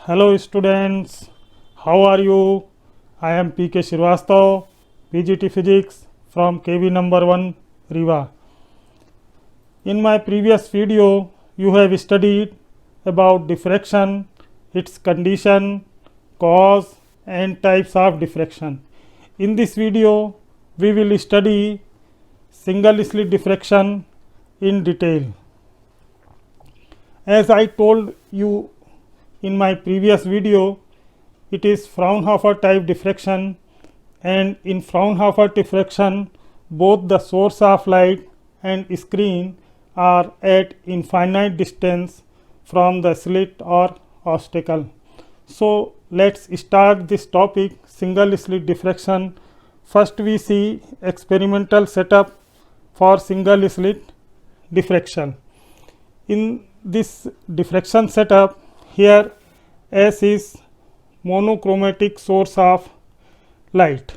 Hello students, how are you? I am PK Srivastava, PGT Physics from KV number 1 Riva. In my previous video, you have studied about diffraction, its condition, cause and types of diffraction. In this video, we will study single slit diffraction in detail. As I told you in my previous video, it is Fraunhofer type diffraction, and in Fraunhofer diffraction both the source of light and screen are at infinite distance from the slit or obstacle. So let's start this topic, single slit diffraction. First we see experimental setup for single slit diffraction. In this diffraction setup, here S is monochromatic source of light.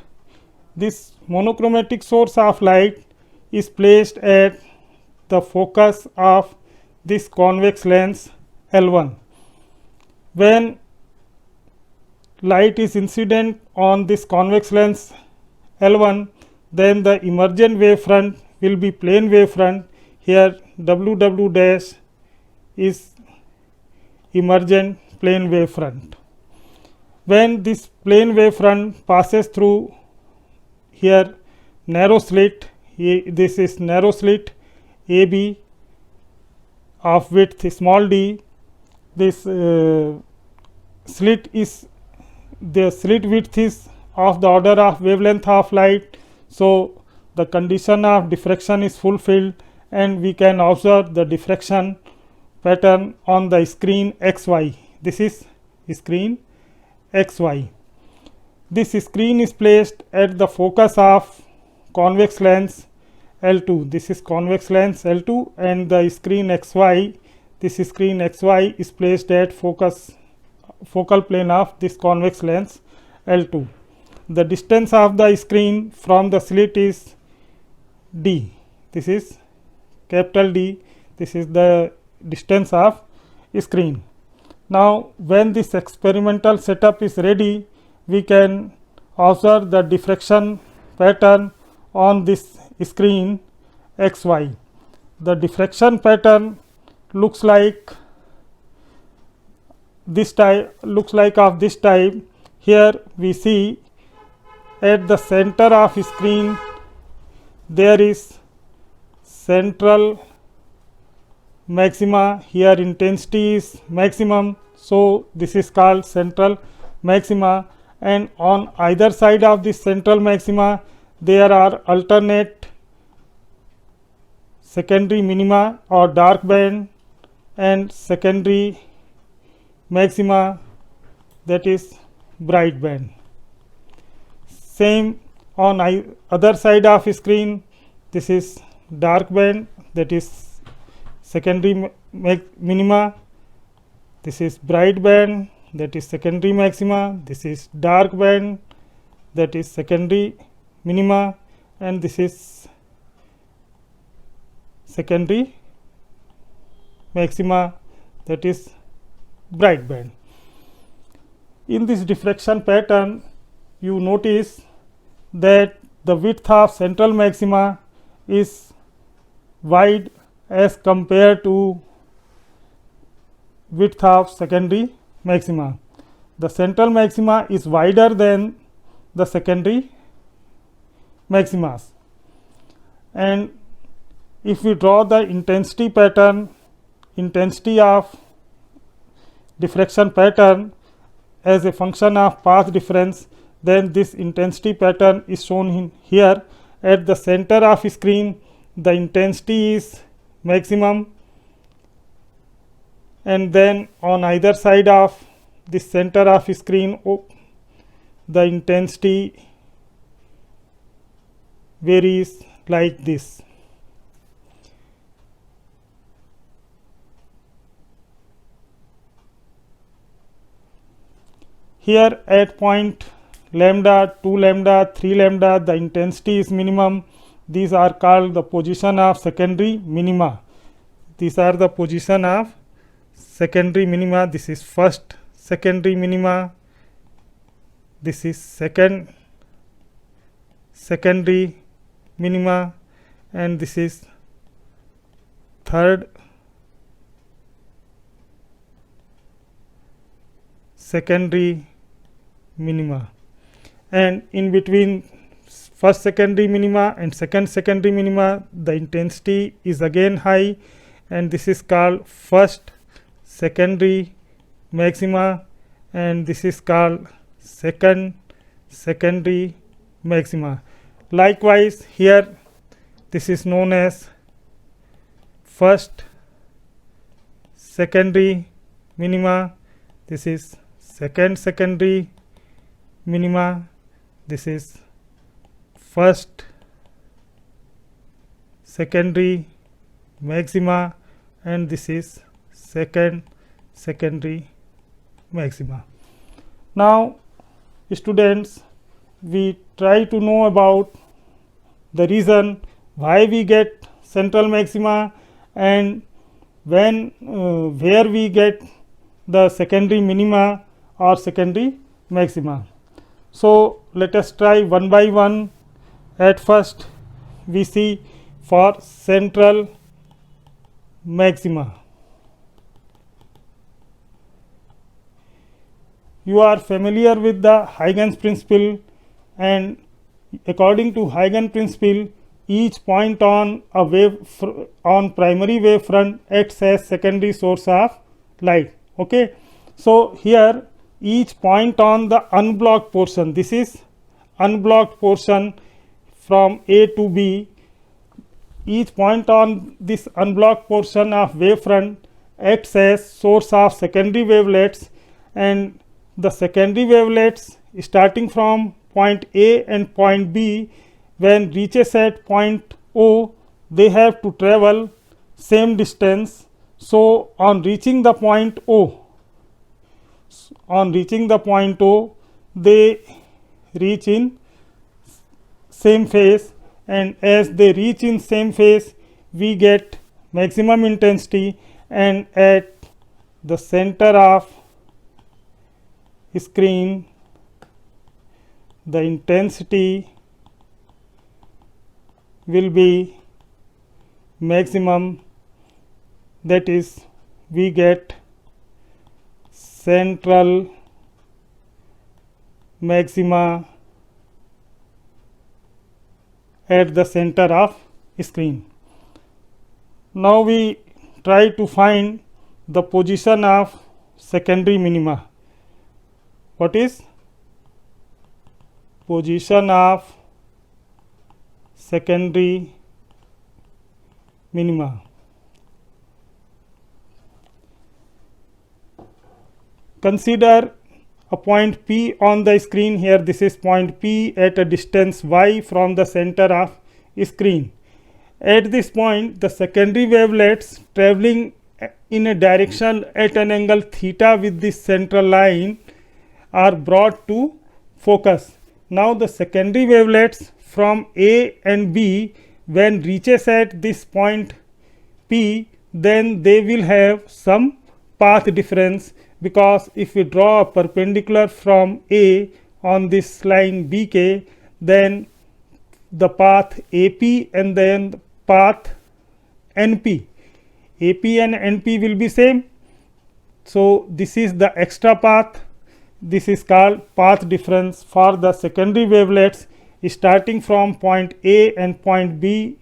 This monochromatic source of light is placed at the focus of this convex lens L1. When light is incident on this convex lens L1, then the emergent wavefront will be plane wavefront. Here WW dash is emergent plane wavefront. When this plane wavefront passes through here narrow slit, this is narrow slit AB of width small d. This slit width is of the order of wavelength of light. So the condition of diffraction is fulfilled, and we can observe the diffraction pattern on the screen XY. This is screen XY. This screen is placed at the focus of convex lens L2. This is convex lens L2, and the screen XY, this screen XY is placed at focal plane of this convex lens L2. The distance of the screen from the slit is D. This is capital D. This is the distance of screen. Now when this experimental setup is ready, we can observe the diffraction pattern on this screen XY. The diffraction pattern looks like this type, of this type. Here we see at the center of screen there is central maxima. Here intensity is maximum, so this is called central maxima, and on either side of this central maxima there are alternate secondary minima or dark band and secondary maxima, that is bright band. Same on other side of screen, this is dark band, that is secondary minima, this is bright band, that is secondary maxima, this is dark band, that is secondary minima, and this is secondary maxima, that is bright band. In this diffraction pattern, you notice that the width of central maxima is wide as compared to width of secondary maxima. The central maxima is wider than the secondary maximas, and if we draw the intensity pattern, intensity of diffraction pattern as a function of path difference, then this intensity pattern is shown in here. At the center of screen the intensity is maximum, and then on either side of this center of screen the intensity varies like this. Here at point lambda, 2 lambda, 3 lambda, the intensity is minimum. These are called the position of secondary minima. These are the position of secondary minima. This is first, secondary minima, this is secondary minima, and this is third secondary minima, and in between first secondary minima and second secondary minima the intensity is again high, and this is called first secondary maxima, and this is called second secondary maxima. Likewise here this is known as first secondary minima, this is second secondary minima, this is first secondary maxima, and this is second secondary maxima. Now students, we try to know about the reason why we get central maxima and when where we get the secondary minima or secondary maxima. So let us try one by one. At first we see for central maxima. You are familiar with the Huygens principle, and according to Huygens principle each point on a on primary wave front acts as secondary source of light. Okay, so here each point on the unblocked portion, this is unblocked portion from A to B, each point on this unblocked portion of wavefront acts as source of secondary wavelets, and the secondary wavelets starting from point A and point B, when reaches at point O they have to travel same distance. So on reaching the point O, they reach in same phase, and as they reach in same phase we get maximum intensity, and at the center of screen the intensity will be maximum, that is we get central maxima at the center of screen. Now we try to find the position of secondary minima. What is position of secondary minima? Consider a point P on the screen. Here this is point P at a distance y from the center of screen. At this point the secondary wavelets traveling in a direction at an angle theta with this central line are brought to focus. Now the secondary wavelets from A and B, when reaches at this point P, then they will have some path difference, because if we draw a perpendicular from A on this line BK, then the path AP and then the path NP, AP and NP will be same. So this is the extra path. This is called path difference for the secondary wavelets starting from point A and point B.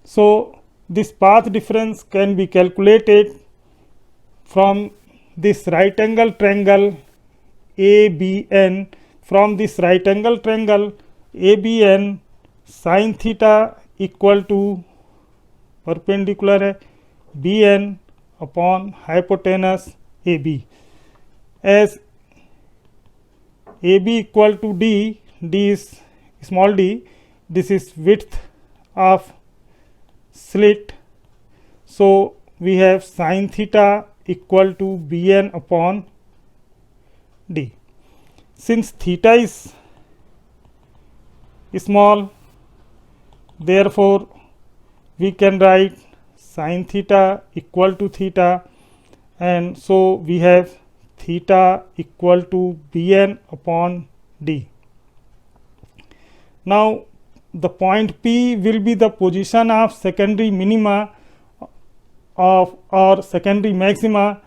So this path difference can be calculated from this right angle triangle ABN. From this right angle triangle ABN, sin theta equal to perpendicular है BN upon hypotenuse AB. As AB equal to D, D is small d, this is width of slit. So we have sin theta equal to Bn upon D. Since theta is small, therefore we can write sin theta equal to theta, and so we have theta equal to Bn upon d. Now the point P will be the position of secondary minima of or secondary maxima.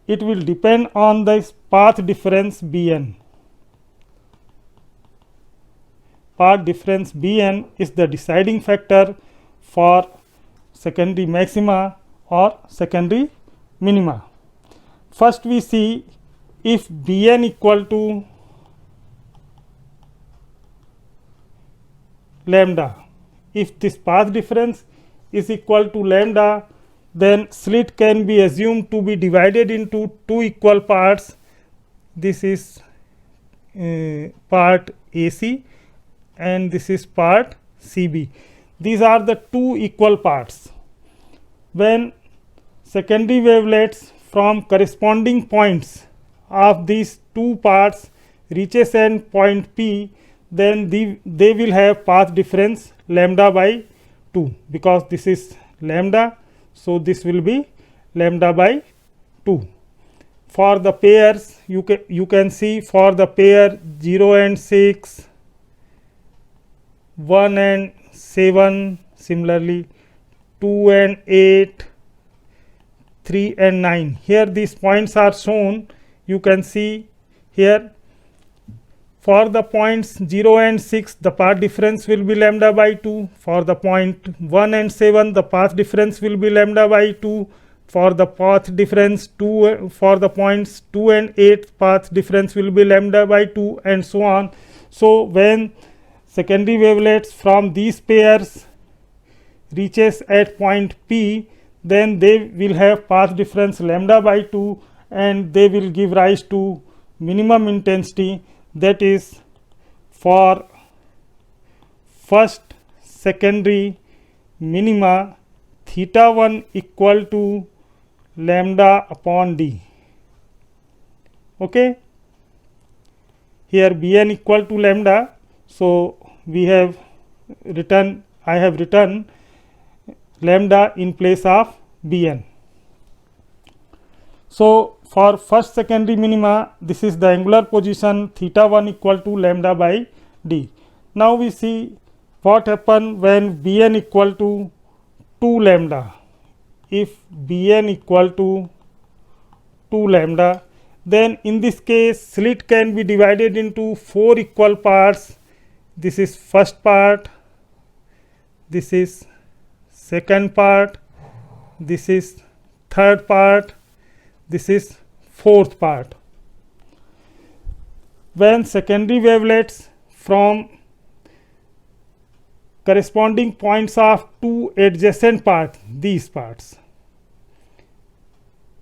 It will depend on the path difference Bn. Path difference Bn is the deciding factor for secondary maxima or secondary minima. First we see if Bn equal to lambda. If this path difference is equal to lambda, then slit can be assumed to be divided into two equal parts. This is part AC and this is part CB. These are the two equal parts. When secondary wavelets from corresponding points of these two parts reaches end point P, then they will have path difference lambda by 2, because this is lambda, so this will be lambda by 2. For the pairs, you can see for the pair 0 and 6, 1 and 7, similarly 2 and 8, 3 and 9. Here these points are shown. You can see here for the points 0 and 6, the path difference will be lambda by 2. For the point 1 and 7, the path difference will be lambda by 2. For the path difference 2, for the points 2 and 8, path difference will be lambda by 2, and so on. So when secondary wavelets from these pairs reaches at point P, then they will have path difference lambda by 2, and they will give rise to minimum intensity, that is for first secondary minima theta 1 equal to lambda upon d. Okay, here Bn equal to lambda, so we have written, I have written lambda in place of Bn. So for first secondary minima, this is the angular position theta 1 equal to lambda by d. Now we see what happen when Bn equal to 2 lambda. If Bn equal to 2 lambda, then in this case slit can be divided into 4 equal parts. This is first part, this is second part, this is third part, this is fourth part. When secondary wavelets from corresponding points of two adjacent parts, these parts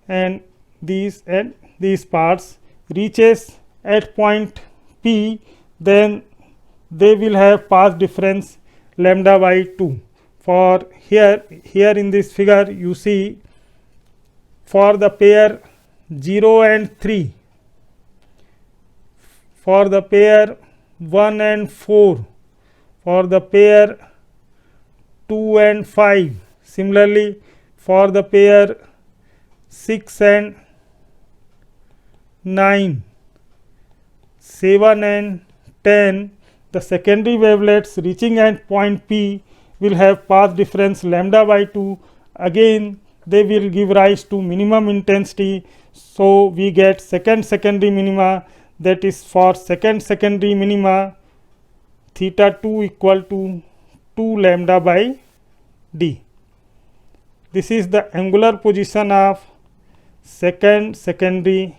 and these parts reaches at point P, then they will have path difference lambda by 2. For here in this figure you see for the pair 0 and 3, for the pair 1 and 4, for the pair 2 and 5, similarly for the pair 6 and 9, 7 and 10, the secondary wavelets reaching at point P will have path difference lambda by 2. Again they will give rise to minimum intensity. So we get second secondary minima, that is for second secondary minima theta 2 equal to 2 lambda by d. This is the angular position of second secondary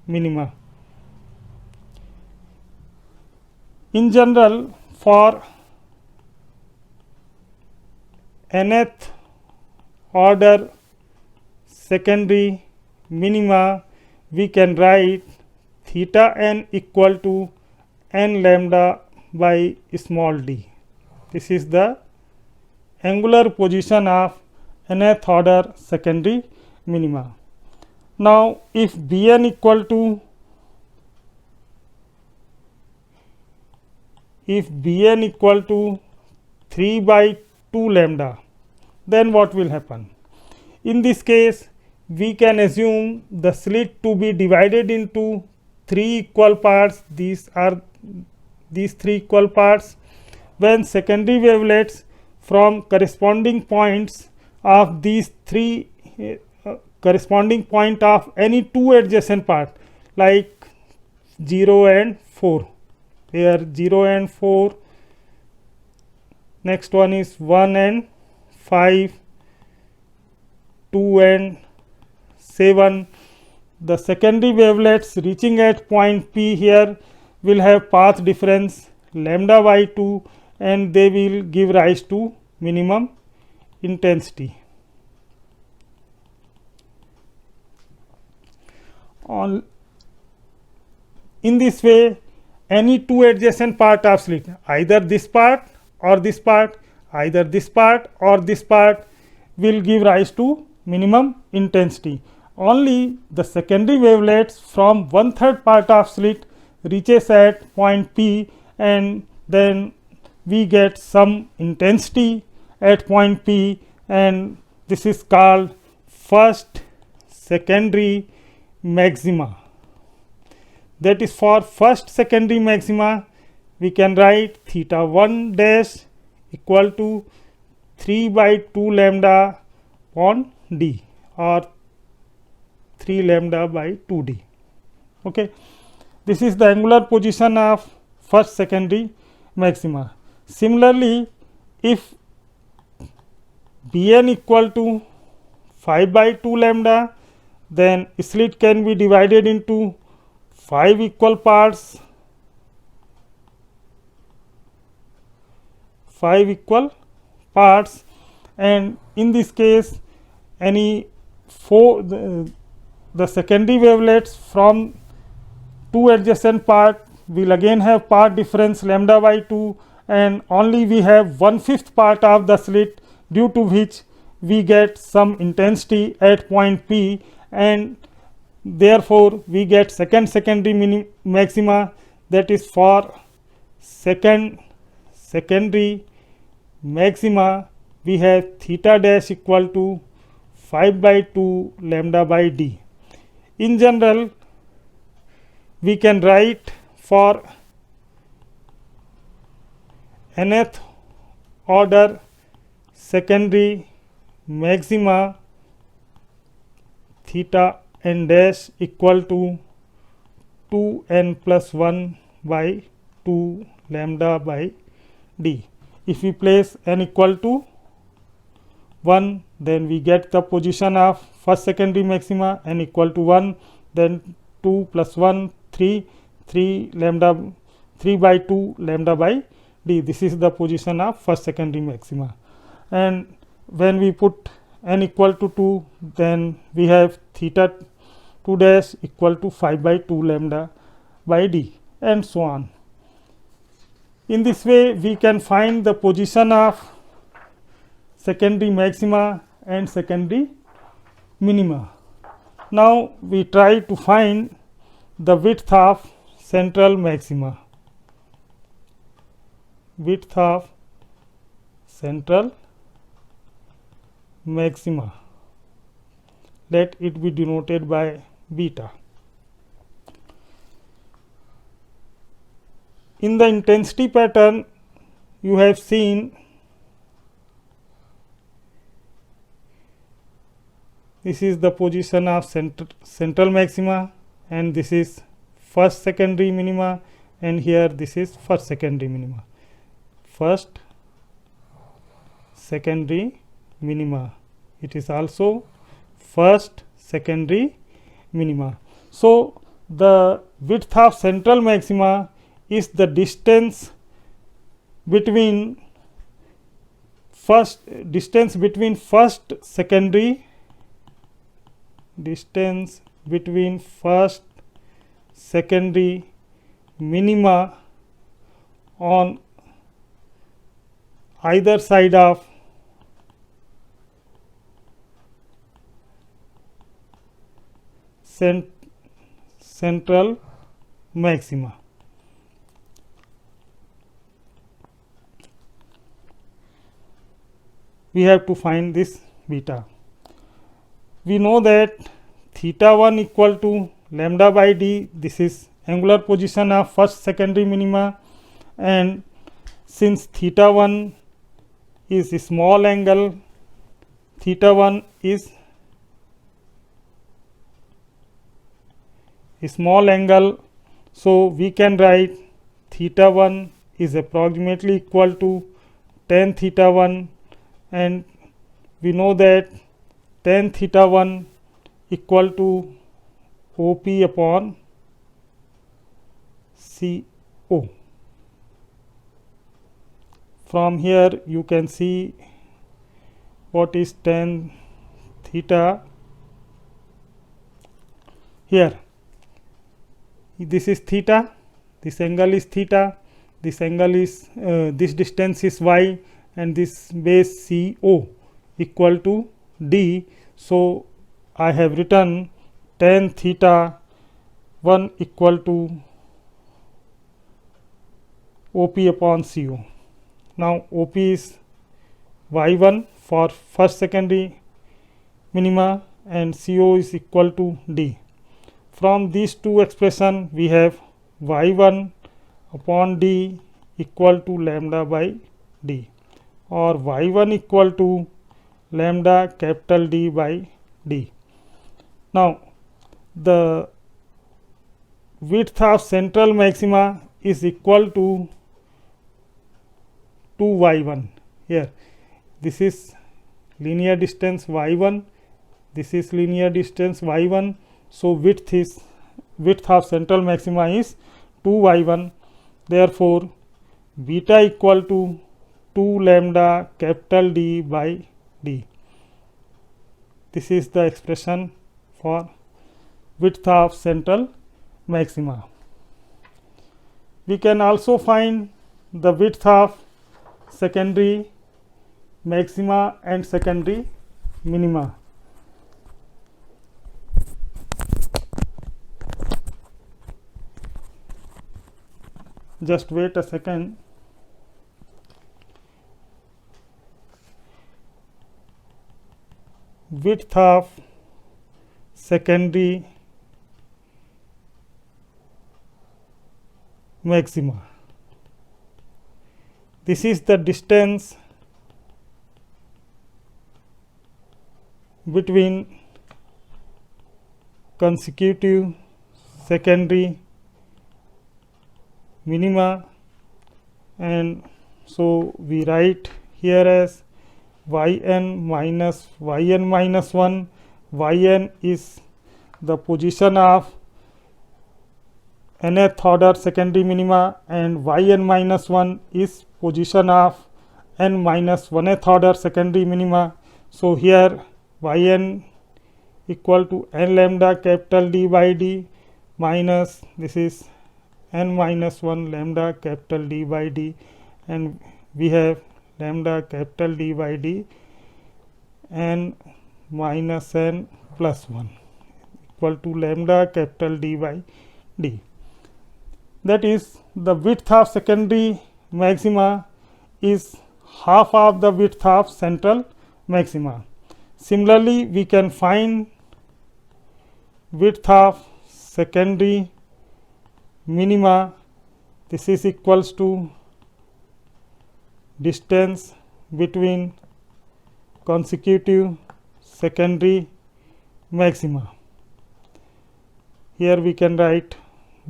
minima. In general, for nth order secondary minima, we can write theta n equal to n lambda by small d. This is the angular position of nth order secondary minima. Now if Bn equal to if Bn equal to 3 by 2 lambda, then what will happen? In this case we can assume the slit to be divided into three equal parts. These are these three equal parts. When secondary wavelets from corresponding points of these three corresponding point of any two adjacent part, like 0 and 4, here 0 and 4, next one is 1 and 5, 2 and 7. The secondary wavelets reaching at point P here will have path difference lambda by 2, and they will give rise to minimum intensity. In this way, any two adjacent part of slit, either this part or this part, either this part or this part, will give rise to minimum intensity. Only the secondary wavelets from 1/3 part of slit reaches at point P, and then we get some intensity at point P, and this is called first secondary maxima. That is, for first secondary maxima we can write theta 1 dash equal to 3 by 2 lambda upon d, or 3 lambda by 2d. Okay. This is the angular position of first secondary maxima. Similarly, if Bn equal to 5 by 2 lambda, then slit can be divided into 5 equal parts, 5 equal parts, and in this case any the secondary wavelets from two adjacent part will again have path difference lambda by 2, and only we have 1/5 part of the slit, due to which we get some intensity at point P, and therefore we get second secondary maxima. That is, for second secondary maxima we have theta dash equal to 5 by 2 lambda by d. In general, we can write for nth order secondary maxima theta n dash equal to 2n plus 1 by 2 lambda by d. If we place n equal to 1, then we get the position of first secondary maxima. N equal to 1, then 2 plus 1, 3 lambda, 3 by 2 lambda by d. This is the position of first secondary maxima. And when we put n equal to 2, then we have theta 2 dash equal to 5 by 2 lambda by d, and so on. In this way, we can find the position of secondary maxima and secondary minima. Now we try to find the width of central maxima. Width of central maxima, let it be denoted by beta. In the intensity pattern, you have seen this is the position of central maxima, and this is first secondary minima, and here this is first secondary minima. First secondary minima, it is also first secondary minima. So the width of central maxima is the distance between first secondary minima on either side of central maxima. We have to find this beta. we know that theta 1 equal to lambda by d. This is angular position of first secondary minima, and since theta 1 is a small angle, theta 1 is a small angle, so we can write theta 1 is approximately equal to tan theta 1, and we know that tan theta 1 equal to OP upon CO. From here you can see what is tan theta. Here this is theta, this angle is theta, this angle is this distance is y, and this base CO equal to d. So I have written tan theta 1 equal to OP upon CO. Now OP is y1 for first secondary minima and CO is equal to d. From these two expression we have y1 upon d equal to lambda by d, or y1 equal to lambda capital D by d. Now the width of central maxima is equal to 2y1. Here this is linear distance y1, this is linear distance y1, so width of central maxima is 2y1. Therefore beta equal to 2 lambda capital D by d. This is the expression for width of central maxima. We can also find the width of secondary maxima and secondary minima. Just wait a second. Width of secondary maxima. This is the distance between consecutive secondary minima, and so we write here as yn minus 1. Yn is the position of nth order secondary minima, and yn minus 1 is position of n minus 1th order secondary minima. So here yn equal to n lambda capital D by d minus this is n minus 1 lambda capital D by d, and we have lambda capital D by d n minus n plus 1 equal to lambda capital D by d. That is, the width of secondary maxima is half of the width of central maxima. Similarly, we can find width of secondary minima. This is equals to distance between consecutive secondary maxima. Here we can write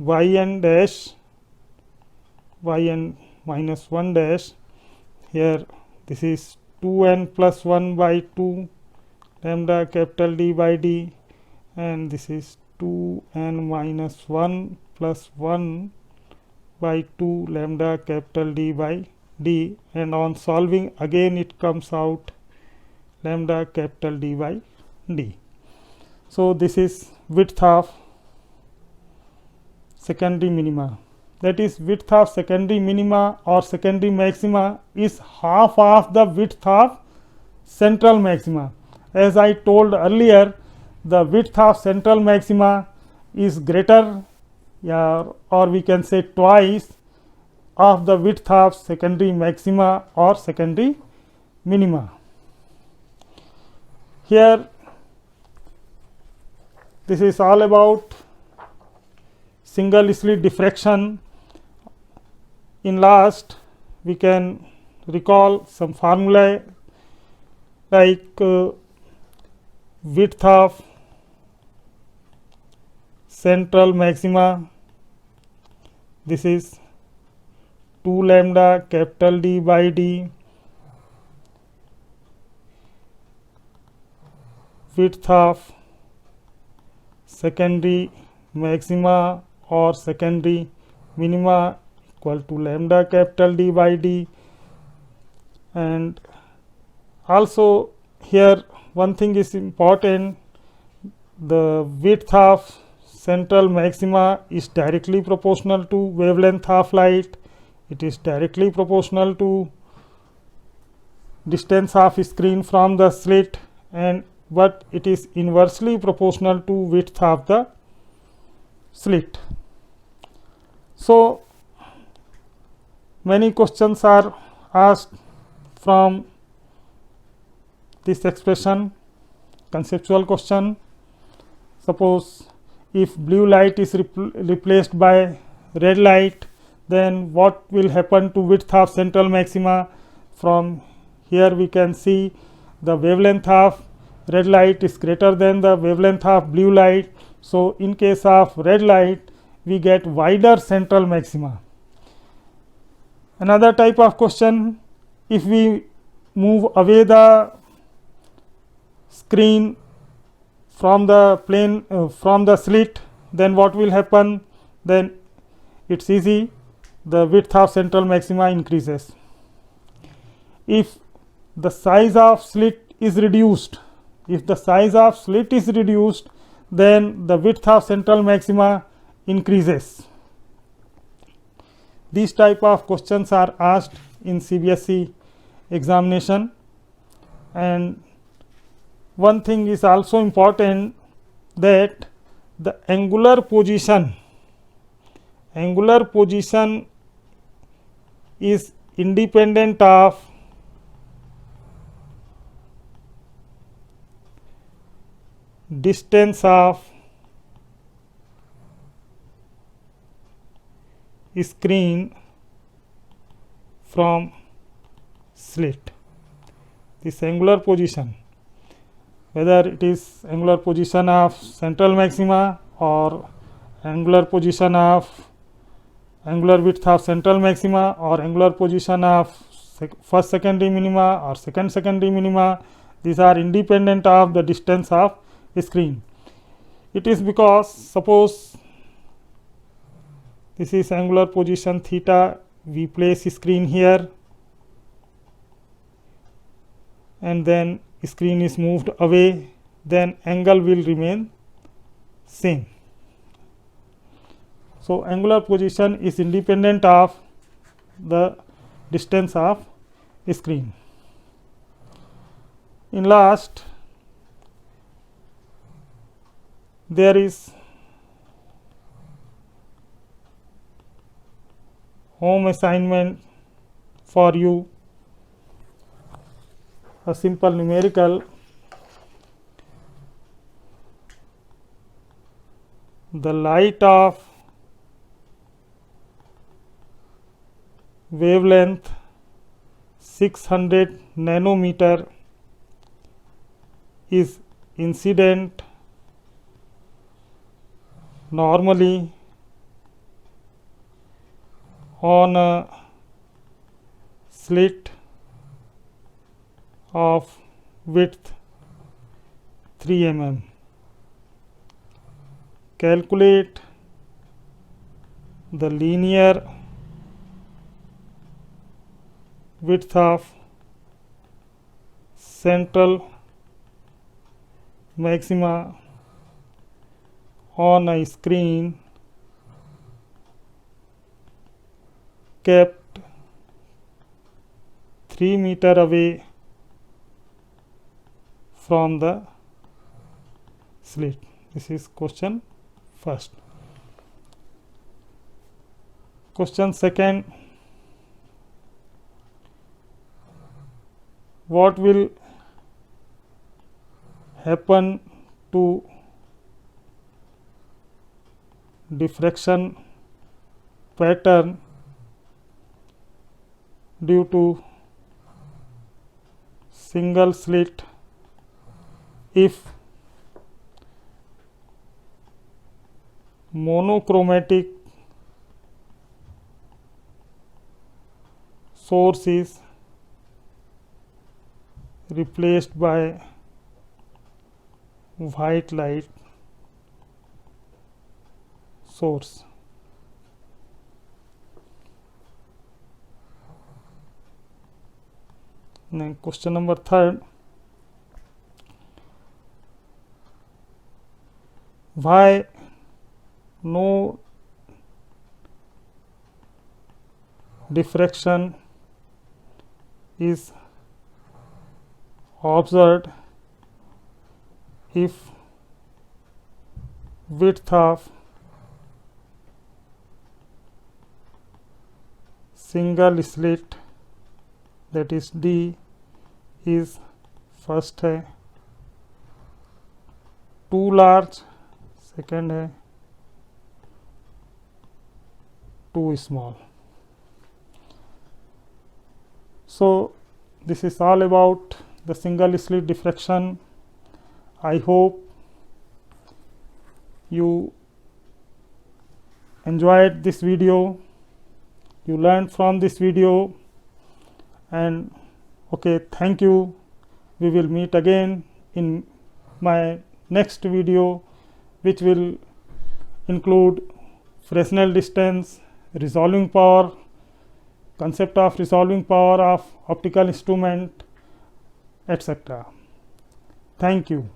yn dash, yn minus 1 dash. Here this is 2n plus 1 by 2 lambda capital D by d, and this is 2n minus 1 plus 1 by 2 lambda capital D by d, and on solving again it comes out lambda capital D by d. So this is width of secondary minima. That is, width of secondary minima or secondary maxima is half of the width of central maxima. As I told earlier, the width of central maxima is greater, or we can say twice of the width of secondary maxima or secondary minima. Here This is all about single slit diffraction. In last, we can recall some formulae like width of central maxima, this is 2 lambda capital D by D, width of secondary maxima or secondary minima equal to lambda capital D by D. And also here one thing is important, the width of central maxima is directly proportional to wavelength of light, it is directly proportional to distance of screen from the slit, and but it is inversely proportional to width of the slit. So many questions are asked from this expression, conceptual question. Suppose if blue light is replaced by red light, then what will happen to width of central maxima? From here we can see the wavelength of red light is greater than the wavelength of blue light. So in case of red light, we get wider central maxima. Another type of question, if we move away the screen from the plane from the slit, then what will happen? Then it's easy, the width of central maxima increases. If the size of slit is reduced, then the width of central maxima increases. These type of questions are asked in CBSE examination. And one thing is also important, that the angular position is independent of distance of screen from slit. This angular position, whether it is angular position of central maxima or angular position of angular width of central maxima or angular position of first secondary minima or second secondary minima, these are independent of the distance of screen. It is because, suppose this is angular position theta, we place screen here and then screen is moved away, then angle will remain same. So angular position is independent of the distance of screen. In last, there is home assignment for you, a simple numerical. The light of wavelength 600 nanometer is incident normally on a slit of width 3 mm. Calculate the linear width of central maxima on a screen kept 3 meter away from the slit. This is question first. Question second, what will happen to diffraction pattern due to single slit if monochromatic source is replaced by white light source. Then question number 3, why no diffraction is observed if width of single slit, that is D, is first है too large, second है too small. So this is all about the single slit diffraction. I hope you enjoyed this video, you learned from this video, and okay, thank you. We will meet again in my next video, which will include Fresnel distance, resolving power, concept of resolving power of optical instrument, etc. Thank you.